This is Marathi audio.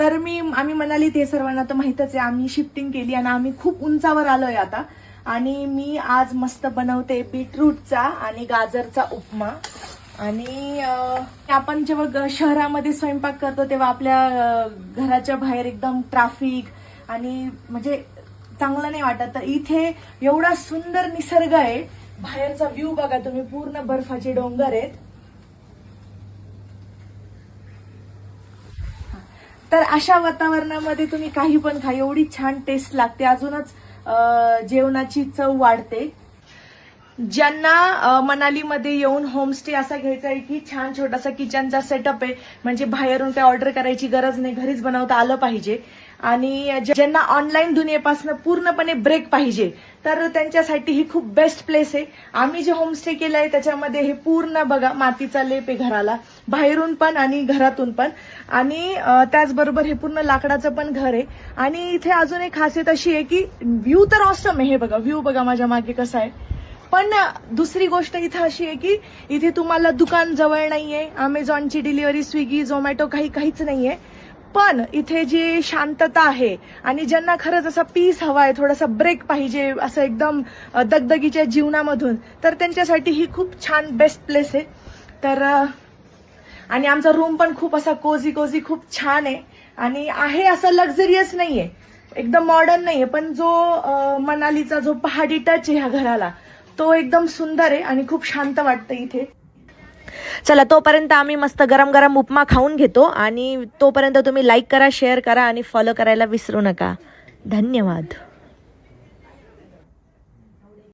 तर आम्ही मनाली ते सर्वांना तर माहितच आहे, आम्ही शिफ्टिंग केली आणि आम्ही खूप उंचावर आलोय आता. आणि मी आज मस्त बनवते बीटरूटचा आणि गाजरचा उपमा. आणि आपण जेव्हा शहरामध्ये स्वयंपाक करतो तेव्हा आपल्या घराच्या बाहेर एकदम ट्रॅफिक आणि म्हणजे चांगलं नाही वाटत. तर इथे एवढा सुंदर निसर्ग आहे, बाहेरचा व्ह्यू बघा तुम्ही, पूर्ण बर्फाचे डोंगर आहेत. तर अशा वातावरणामध्ये तुम्ही काही पण खा, एवढी छान टेस्ट लागते, अजूनच जेवणाची चव वाढते. ज्यांना मनालीमध्ये येऊन होमस्टे असा घ्यायचा आहे की छान छोटासा किचनचा सेटअप आहे, म्हणजे बाहेरून काही ऑर्डर करायची गरज नाही, घरीच बनवता आलं पाहिजे, आणि ज्यांना ऑनलाईन दुनियेपासून पूर्णपणे ब्रेक पाहिजे, तर त्यांच्यासाठी ही खूप बेस्ट प्लेस आहे. आम्ही जे होमस्टे केलंय त्याच्यामध्ये हे पूर्ण बघा मातीचा लेप आहे घराला, बाहेरून पण आणि घरातून पण. आणि त्याचबरोबर हे पूर्ण लाकडाचं पण घर आहे. आणि इथे अजून एक खासियत अशी आहे की व्ह्यू तर ऑसम आहे. हे बघा व्ह्यू बघा माझ्या मागे कसा आहे. पण दुसरी गोष्ट इथं अशी आहे की इथे तुम्हाला दुकान जवळ नाहीये, अमेझॉनची डिलिव्हरी, स्विगी, झोमॅटो काहीच नाहीये. पण इथे जी शांतता आहे आणि ज्यांना खरंच असा पीस हवा आहे, थोडासा ब्रेक पाहिजे असं एकदम दगदगीच्या जीवनामधून, तर त्यांच्यासाठी ही खूप छान बेस्ट प्लेस आहे. तर आणि आमचा रूम पण खूप असा कोझी खूप छान आहे. आणि आहे असं लक्झरियस नाहीये, एकदम मॉडर्न नाहीये, पण जो मनालीचा जो पहाडी टच आहे ह्या घराला, तो एकदम सुंदर आहे आणि खूप शांत वाटतं इथे. चला, तोपर्यंत आम्ही मस्त गरम गरम उपमा खाऊन घेतो. आणि तोपर्यंत तुम्ही लाईक करा, शेअर करा आणि फॉलो करायला विसरू नका. धन्यवाद.